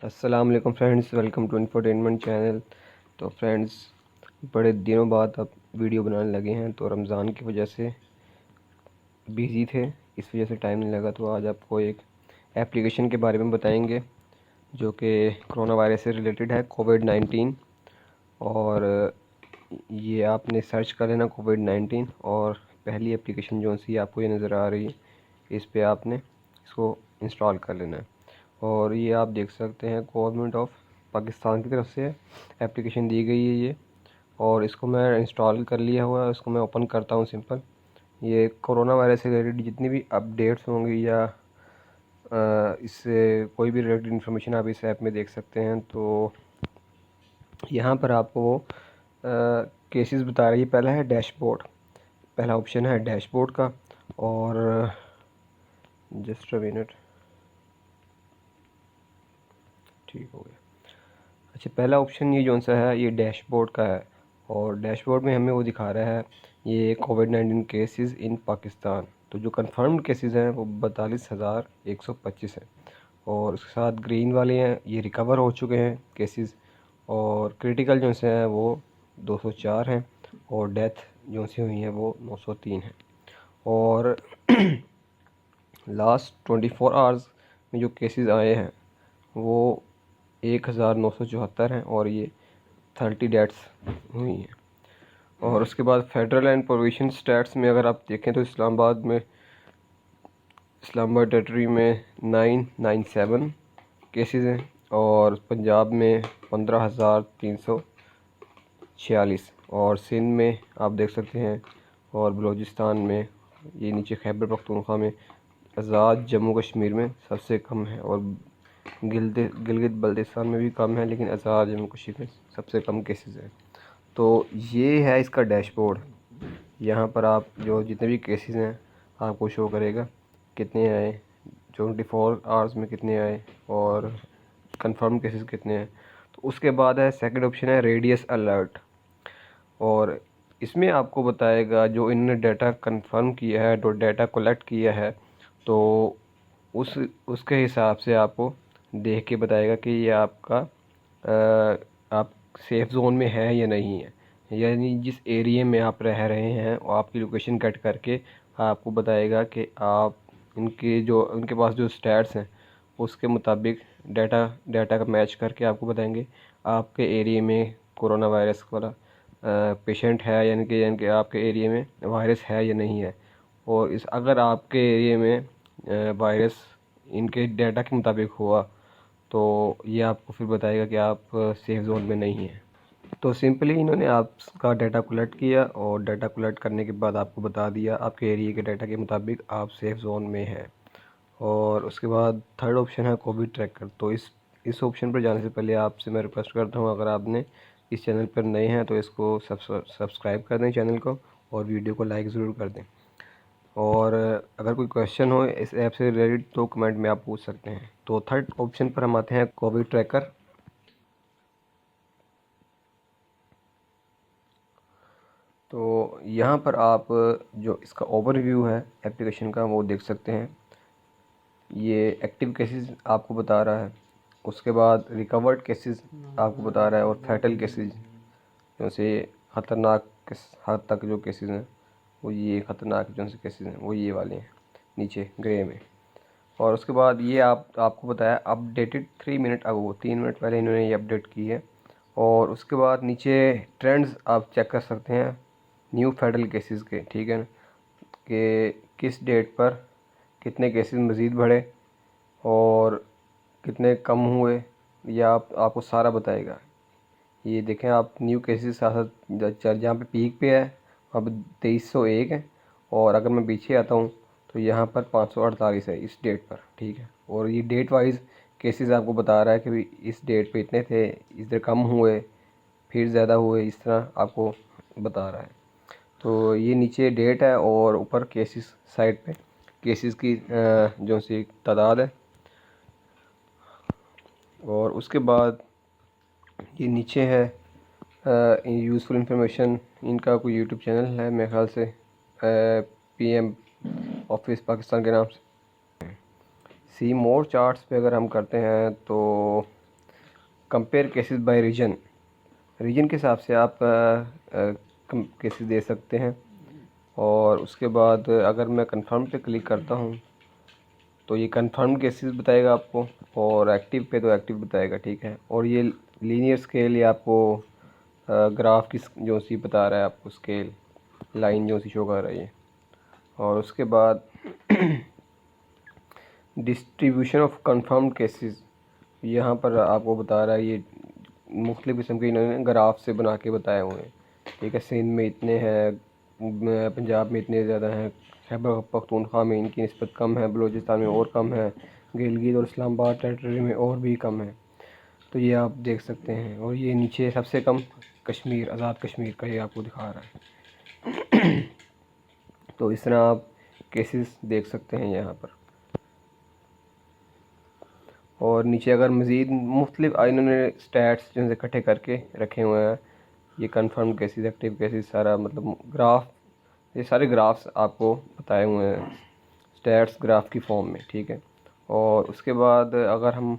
अस्सलाम वालेकुम friends, welcome to infotainment channel. तो फ्रेंड्स, बड़े दिनों बाद अब वीडियो बनाने लगे हैं, तो रमज़ान की वजह से बिज़ी थे, इस वजह से टाइम नहीं लगा। तो आज आपको एक एप्लीकेशन के बारे में बताएंगे जो कि कोरोना वायरस से रिलेटेड है, कोविड-19। और ये आपने सर्च कर लेना कोविड-19, और पहली एप्लीकेशन जो सी आपको ये नज़र आ रही है, इस पे आपने इसको इंस्टॉल कर लेना है। और ये आप देख सकते हैं गवर्नमेंट ऑफ पाकिस्तान की तरफ से एप्लीकेशन दी गई है ये, और इसको मैं इंस्टॉल कर लिया हुआ है। इसको मैं ओपन करता हूँ सिंपल। ये कोरोना वायरस से रिलेटेड जितनी भी अपडेट्स होंगी या इससे कोई भी रिलेटेड इन्फॉर्मेशन आप इस ऐप में देख सकते हैं। तो यहाँ पर आपको वो केसेस बता रही है। पहला है डैशबोर्ड, पहला ऑप्शन है डैशबोर्ड का। और जस्ट अ मिनट, ठीक हो गया। अच्छा, पहला ऑप्शन ये जौन सा है ये डैशबोर्ड का है, और डैशबोर्ड में हमें वो दिखा रहा है ये कोविड-19 केसेस इन पाकिस्तान। तो जो कंफर्म्ड केसेस हैं वो 42,125 हैं, और उसके साथ ग्रीन वाले हैं ये रिकवर हो चुके हैं केसेस, और क्रिटिकल जो से हैं वो 204 हैं, और डेथ जो सी हुई हैं वो 903 हैं। और लास्ट 24 आवर्स में जो केसेस आए हैं वो 1974 हैं, और ये 30 डेथ्स हुई हैं। और उसके बाद फेडरल एंड प्रोविंशियल स्टेट्स में अगर आप देखें तो इस्लामाबाद टेरिटरी में 997 केसेस हैं, और पंजाब में 15,346, और सिंध में आप देख सकते हैं, और बलूचिस्तान में, ये नीचे खैबर पख्तूनख्वा में, आज़ाद जम्मू कश्मीर में सबसे कम है, और गिलगित बल्तिस्तान में भी कम है, लेकिन आज़ाद जम्मू कश्मीर में सबसे कम केसेस हैं। तो ये है इसका डैशबोर्ड। यहाँ पर आप जो जितने भी केसेस हैं आपको शो करेगा कितने आए, 24 आवर्स में कितने आए, और कंफर्म केसेस कितने हैं। तो उसके बाद है सेकंड ऑप्शन है रेडियस अलर्ट, और इसमें आपको बताएगा जो इन्होंने डाटा कंफर्म किया है, जो डाटा कलेक्ट किया है, तो उसके हिसाब से आपको देख के बताएगा कि ये आपका आप सेफ़ ज़ोन में है या नहीं है। यानी जिस एरिया में आप रह रहे हैं वो आपकी लोकेशन कट करके आपको बताएगा कि आप उनके पास जो स्टैट्स हैं उसके मुताबिक डाटा का मैच करके आपको बताएंगे आपके एरिया में कोरोना वायरस वाला पेशेंट है, यानी कि आपके एरिया में वायरस है या नहीं है। और इस अगर आपके एरिया में वायरस इनके डाटा के मुताबिक हुआ तो ये आपको फिर बताएगा कि आप सेफ़ ज़ोन में नहीं हैं। तो सिंपली इन्होंने आपका डाटा कलेक्ट किया, और डाटा कलेक्ट करने के बाद आपको बता दिया आपके एरिया के डाटा के मुताबिक आप सेफ़ ज़ोन में हैं। और उसके बाद थर्ड ऑप्शन है कोविड ट्रैकर। तो इस ऑप्शन पर जाने से पहले आपसे मैं रिक्वेस्ट करता हूँ, अगर आपने इस चैनल पर नए हैं तो इसको सब्सक्राइब कर दें चैनल को, और वीडियो को लाइक ज़रूर कर दें। और अगर कोई क्वेश्चन हो इस ऐप से रिलेटेड तो कमेंट में आप पूछ सकते हैं। तो थर्ड ऑप्शन पर हम आते हैं कोविड ट्रैकर। तो यहाँ पर आप जो इसका ओवरव्यू है एप्लीकेशन का वो देख सकते हैं। ये एक्टिव केसेस आपको बता रहा है, उसके बाद रिकवर्ड केसेस आपको बता रहा है, और फैटल केसेस जैसे ख़तरनाक हद तक जो केसेस हैं वो ये ख़तरनाक जो से केसेस हैं वो ये वाले हैं नीचे ग्रे में। और उसके बाद ये आपको बताया अपडेटेड 3 मिनट अगो, 3 मिनट पहले इन्होंने ये अपडेट की है। और उसके बाद नीचे ट्रेंड्स आप चेक कर सकते हैं न्यू फेटल केसेस के, ठीक है ना, कि किस डेट पर कितने केसेस मज़ीद बढ़े और कितने कम हुए, या आपको सारा बताएगा। ये देखें आप न्यू केसेस साथ जहाँ पे पीक पे है अब 2301 है, और अगर मैं पीछे आता हूँ तो यहाँ पर 548 है इस डेट पर, ठीक है। और ये डेट वाइज केसेस आपको बता रहा है कि भाई इस डेट पे इतने थे, इधर कम हुए, फिर ज़्यादा हुए, इस तरह आपको बता रहा है। तो ये नीचे डेट है और ऊपर केसेस साइड पे केसेस की जो सी तादाद है। और उसके बाद ये नीचे है यूज़फुल इंफॉर्मेशन। इनका कोई यूट्यूब चैनल है मेरे ख्याल से, पीएम ऑफिस पाकिस्तान के नाम से। सी मोर चार्ट्स पे अगर हम करते हैं तो compare cases by region, region के हिसाब से आप केसेस दे सकते हैं। और उसके बाद अगर मैं कंफर्म पे क्लिक करता हूँ तो ये कंफर्म केसेस बताएगा आपको, और एक्टिव पे तो एक्टिव बताएगा, ठीक है। और ये लीनियर स्केल, ये आपको ग्राफ की जो सी बता रहा है आपको, स्केल लाइन जो सी शो कर रही है। और उसके बाद डिस्ट्रीब्यूशन ऑफ कंफर्म केसेस, यहाँ पर आपको बता रहा है, ये मुख्तलिफ़ किस्म के इन्होंने ग्राफ से बना के बताए हुए हैं, ठीक है। सिंध में इतने हैं, पंजाब में इतने ज़्यादा हैं, खैबर पख्तूनख्वा में इनकी निस्बत कम है, बलूचिस्तान में और कम है, गिलगित और इस्लामाबाद टेरिटरी में और भी कम है। तो ये आप देख सकते हैं। और ये नीचे सबसे कम कश्मीर, आज़ाद कश्मीर का ये आपको दिखा रहा है। तो इस तरह आप केसेस देख सकते हैं यहाँ पर। और नीचे अगर मज़ीद मुख्तलिफ इन्होंने स्टैट्स जो इकट्ठे करके रखे हुए हैं, ये कंफर्म केसेस, एक्टिव केसेस, सारा मतलब ग्राफ, ये सारे ग्राफ्स आपको बताए हुए हैं स्टैट्स ग्राफ की फॉर्म में, ठीक है। और उसके बाद अगर हम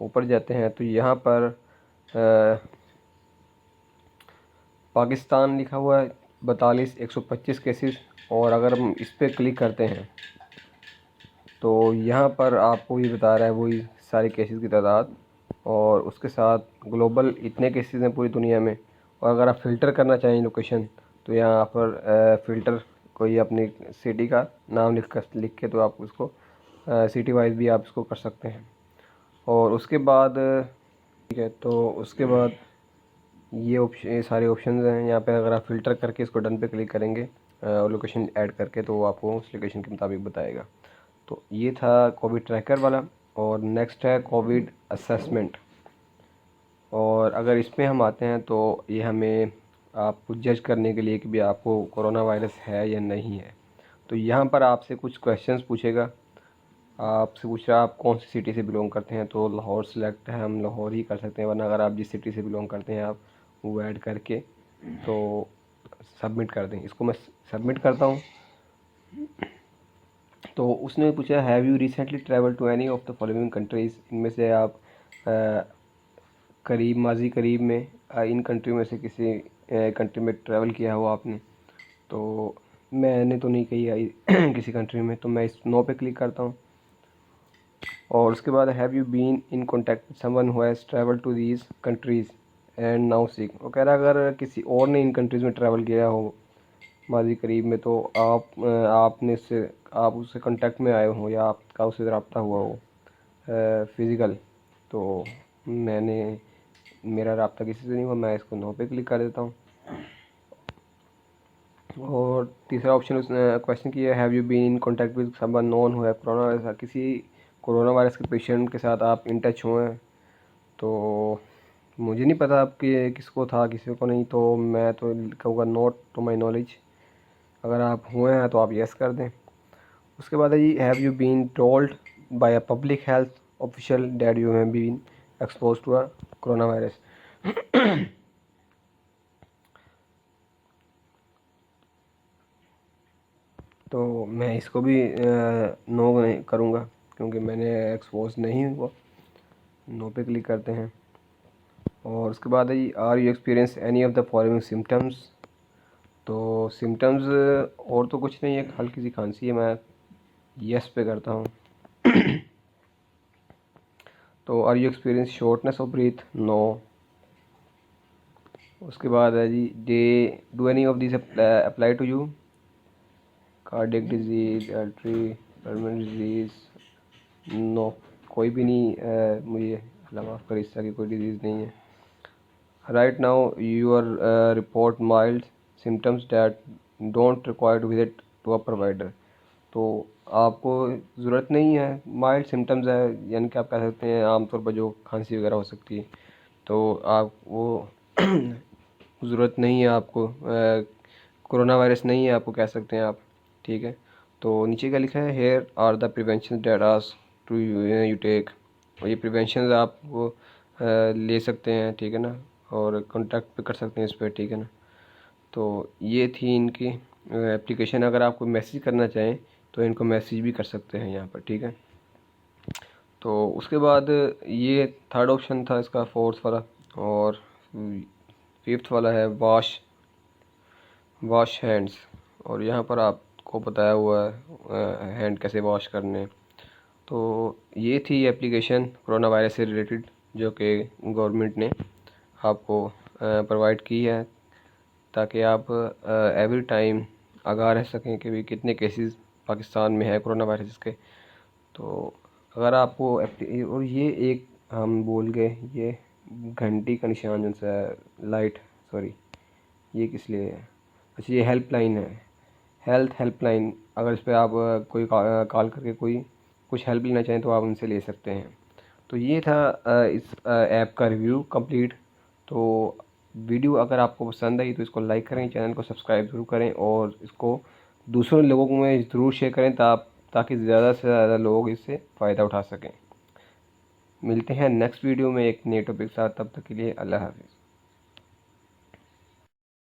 ऊपर जाते हैं तो यहाँ पर पाकिस्तान लिखा हुआ है 42,125 केसेस। और अगर हम इस पर क्लिक करते हैं तो यहाँ पर आपको ये बता रहा है वही सारे केसेस की तादाद, और उसके साथ ग्लोबल इतने केसेस हैं पूरी दुनिया में। और अगर आप फ़िल्टर करना चाहें लोकेशन, तो यहाँ पर फ़िल्टर कोई अपनी सिटी का नाम लिख के तो आप उसको सिटी वाइज भी आप इसको कर सकते हैं। और उसके बाद ठीक है, तो उसके बाद ये सारे ऑप्शंस हैं यहाँ पे। अगर आप फ़िल्टर करके इसको डन पे क्लिक करेंगे और लोकेशन ऐड करके, तो वो आपको उस लोकेशन के मुताबिक बताएगा। तो ये था कोविड ट्रैकर वाला। और नेक्स्ट है कोविड असेसमेंट। और अगर इसमें हम आते हैं तो ये हमें आपको जज करने के लिए कि भी आपको कोरोना वायरस है या नहीं है। तो यहाँ पर आपसे कुछ क्वेश्चंस पूछेगा, आपसे पूछ रहा है आप कौन सी सिटी से बिलोंग करते हैं, तो लाहौर सेलेक्ट है, हम लाहौर ही कर सकते हैं। वरना अगर आप जिस सिटी से बिलोंग करते हैं आप वो ऐड करके तो सबमिट कर दें। इसको मैं सबमिट करता हूँ। तो उसने पूछा have you recently travel to any of the following countries, इनमें से आप करीब माजी करीब में इन कंट्री में से किसी कंट्री में ट्रैवल किया हो आपने। तो मैंने तो नहीं कही आई किसी कंट्री में, तो मैं इस नो पे क्लिक करता हूँ। और उसके बाद have you been in contact with someone who has travel to these countries and now sick. वो कह रहा है अगर किसी और ने इन कंट्रीज़ में ट्रैवल किया हो माजी करीब में, तो आप उससे कांटेक्ट में आए हो या आपका उससे रब्ता हुआ हो फ़िज़िकल। तो मेरा रब्ता किसी से नहीं हुआ, मैं इसको नो पे क्लिक कर देता हूँ। और तीसरा ऑप्शन उसने क्वेश्चन किया have you been in contact with someone known who have corona virus, किसी कोरोना वायरस के पेशेंट के साथ आप इन टच हुए हैं। तो मुझे नहीं पता आपके किसको था किसी को नहीं, तो मैं तो कहूँगा नॉट टू माई नॉलेज। अगर आप हुए हैं तो आप यस कर दें। उसके बाद है जी have you been told by a public health official that you have been expose to a corona virus. तो मैं इसको भी नो करूँगा क्योंकि मैंने एक्सपोज नहीं हुआ। नो पे क्लिक करते हैं। और उसके बाद है जी are you experience any of the following symptoms. तो सिम्टम्स और तो कुछ नहीं है, हल्की सी खांसी है, मैं यस पे करता हूँ। तो are you experience shortness of breath, no. उसके बाद है जी do any of this apply to you, cardiac disease, artery pulmonary disease, no, कोई भी नहीं मुझे अल्लाह माफ़ करे इस तरह की कोई डिजीज़ नहीं है। Right now your report mild symptoms that don't require to visit to a provider. तो आपको ज़रूरत नहीं है, माइल्ड सिम्टम्स है, यानी कि आप कह सकते हैं आमतौर पर जो खांसी वगैरह हो सकती है, तो आप वो ज़रूरत नहीं है आपको, कोरोना वायरस नहीं है आपको कह सकते हैं आप, ठीक है। तो नीचे क्या लिखा है here are the prevention that ask to you take. और ये प्रिवेंशन आप वो ले सकते हैं, ठीक है ना, और कॉन्टैक्ट पे कर सकते हैं इस पर, ठीक है ना। तो ये थी इनकी एप्लीकेशन। अगर आपको मैसेज करना चाहें तो इनको मैसेज भी कर सकते हैं यहाँ पर, ठीक है। तो उसके बाद ये थर्ड ऑप्शन था इसका, फोर्थ वाला। और फिफ्थ वाला है वॉश हैंड्स। और यहाँ पर आपको बताया हुआ है हैंड कैसे वॉश करने। तो ये थी एप्लीकेशन कोरोना वायरस से रिलेटेड जो कि गवर्नमेंट ने आपको प्रोवाइड की है, ताकि आप एवरी टाइम आगाह रह सकें कि भी कितने केसेस पाकिस्तान में है कोरोना वायरस के। तो अगर आपको और ये एक हम भूल गए, ये घंटी का निशान जो सा लाइट, सॉरी ये किस लिए है, अच्छा ये हेल्पलाइन है, हेल्थ हेल्पलाइन। अगर इस पर आप कोई कॉल करके कोई कुछ हेल्प लेना चाहें तो आप उनसे ले सकते हैं। तो ये था इस ऐप का रिव्यू कंप्लीट। तो वीडियो अगर आपको पसंद आई तो इसको लाइक करें, चैनल को सब्सक्राइब ज़रूर करें और इसको दूसरों लोगों में ज़रूर शेयर करें ताकि ज़्यादा से ज़्यादा लोग इससे फ़ायदा उठा सकें। मिलते हैं नेक्स्ट वीडियो में एक नए टॉपिक के साथ, तब तक के लिए अल्लाह हाफ़िज़।